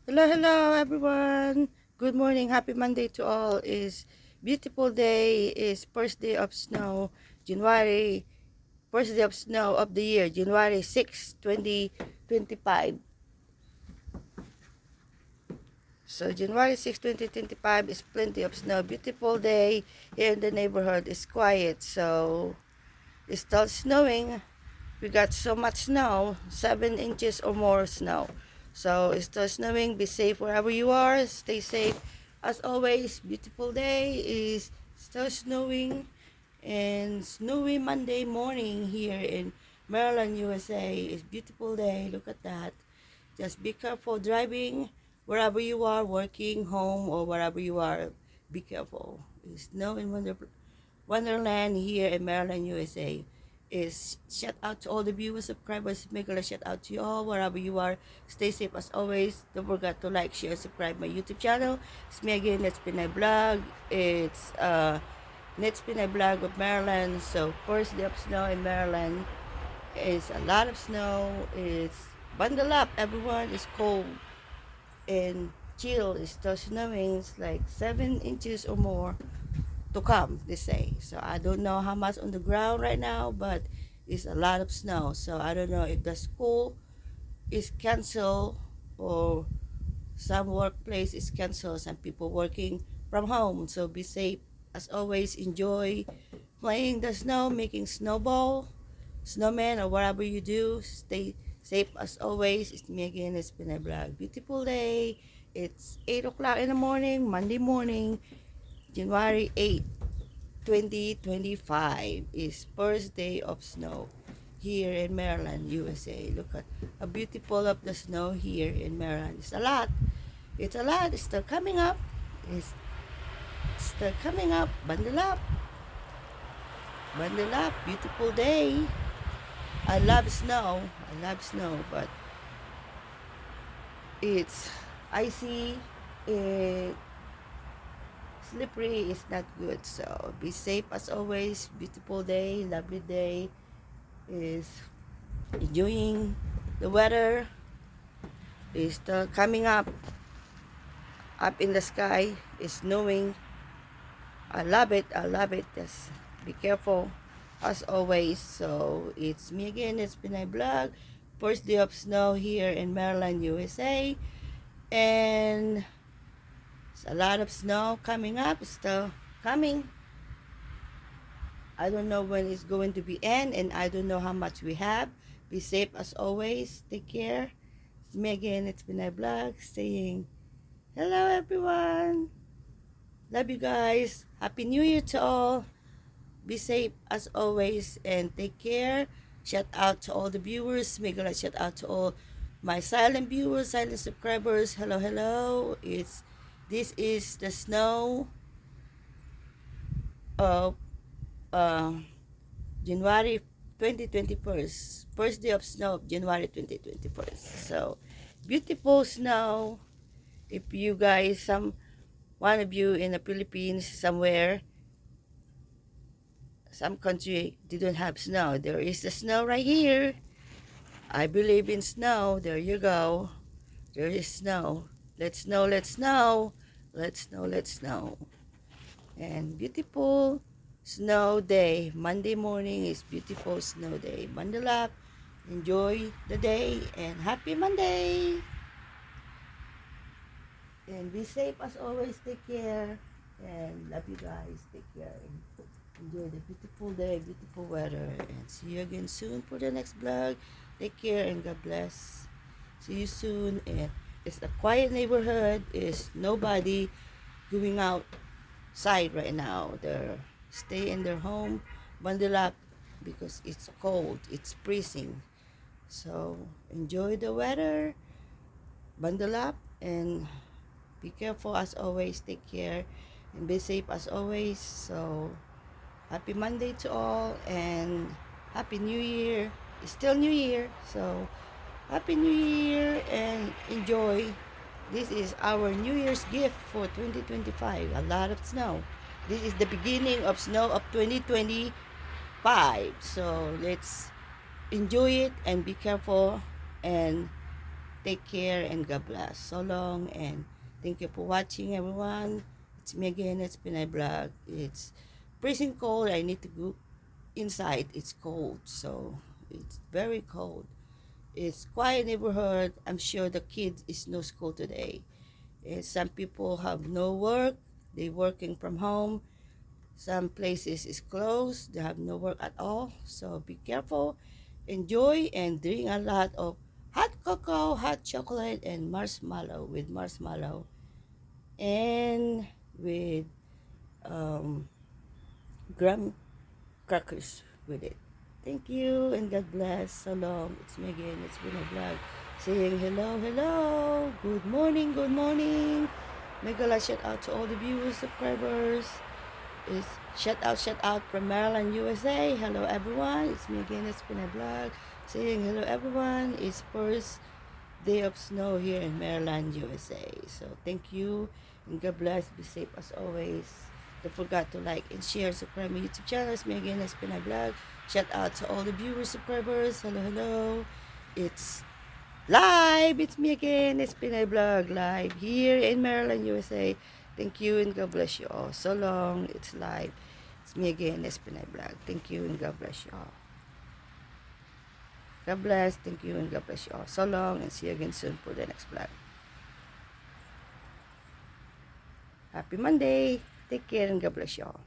Hello, everyone. Good morning. Happy Monday to all. Is beautiful day. Is first day of snow. January. First day of snow of the year. January 6, 2025. So January 6, 2025 is plenty of snow. Beautiful day here in the neighborhood. It's quiet. So it's still snowing. We got so much snow, 7 inches or more snow. So it's still snowing. Be safe wherever you are. Stay safe. As always, beautiful day is still snowing and snowy Monday morning here in Maryland, USA. It's beautiful day. Look at that. Just be careful driving wherever you are, working, home, or wherever you are. Be careful. It's snow in Wonderland here in Maryland, USA. Is shout out to all the viewers, subscribers, mega shout out to you all wherever you are. Stay safe as always. Don't forget to like, share, subscribe my YouTube channel. It's me again, Let's Pinay Vlog. It's Let's Pinay Vlog of Maryland. So first day of snow in Maryland. It's a lot of snow. It's bundle up, everyone. It's cold and chill. It's still snowing. It's like 7 inches or more to come, they say. So I don't know how much on the ground right now, but it's a lot of snow. So I don't know if the school is canceled or some workplace is canceled, some people working from home. So be safe as always. Enjoy playing the snow, making snowball, snowman, or whatever you do. Stay safe as always. It's me again. It's been a vlog. Beautiful day. It's 8 o'clock in the morning, Monday morning, January 8, 2025 is first day of snow here in Maryland, USA. Look at how beautiful of the snow here in Maryland. It's a lot. It's a lot. It's still coming up. It's still coming up. Bundle up. Bundle up. Beautiful day. I love snow. I love snow, but it's icy. It slippery is not good. So be safe as always. Beautiful day. Lovely day. Is enjoying the weather. Is still coming up in the sky. Is snowing. I love it. I love it. Just be careful as always. So it's me again. It's been a vlog. First day of snow here in Maryland, USA, and it's a lot of snow coming up. It's still coming. I don't know when it's going to be end, and I don't know how much we have. Be safe as always. Take care. It's me again. It's been a vlog saying hello, everyone. Love you guys. Happy New Year to all. Be safe as always and take care. Shout out to all the viewers. Mega shout out to all my silent viewers, silent subscribers. Hello, hello. This is the snow of January 2021. First day of snow of January 2021. So beautiful snow. If you guys, one of you in the Philippines somewhere, some country didn't have snow, there is the snow right here. I believe in snow. There you go. There is snow. Let's snow, let's snow. Let's snow, let's snow. And beautiful snow day. Monday morning is beautiful snow day. Bundle up. Enjoy the day and happy Monday. And be safe as always. Take care. And love you guys. Take care. Enjoy the beautiful day, beautiful weather. And see you again soon for the next vlog. Take care and God bless. See you soon. And it's a quiet neighborhood. It's nobody going outside right now. They're stay in their home, bundle up because it's cold. It's freezing. So enjoy the weather. Bundle up and be careful as always. Take care and be safe as always. So happy Monday to all and happy New Year. It's still New Year, so happy New Year and enjoy. This is our New Year's gift for 2025. A lot of snow. This is the beginning of snow of 2025. So let's enjoy it and be careful and Take care and God bless. So long and thank you for watching, everyone. It's me again. It's Pinay Vlog. It's freezing cold. I need to go inside. It's cold, so it's very cold. It's quiet neighborhood. I'm sure the kids is no school today. Some people have no work. They working from home. Some places is closed. They have no work at all. So be careful. Enjoy and drink a lot of hot cocoa, hot chocolate, and marshmallow with marshmallow and with graham crackers with it. Thank you and God bless. So long. It's me again. It's been a vlog. Saying hello, hello. Good morning, good morning. Mega love shout out to all the viewers, subscribers. It's shout out from Maryland, USA. Hello everyone. It's me again. It's been a vlog. Saying hello everyone. It's first day of snow here in Maryland, USA. So thank you and God bless. Be safe as always. Don't forget to like and share, subscribe my YouTube channel. It's me again, it's been a vlog. Shout out to all the viewers, subscribers. Hello, hello. It's live. It's me again. It's been a vlog live here in Maryland, USA. Thank you and God bless you all. So long. It's live. It's me again. It's been a vlog. Thank you and God bless you all. God bless. Thank you and God bless you all. So long and see you again soon for the next vlog. Happy Monday. Take care and God bless you all.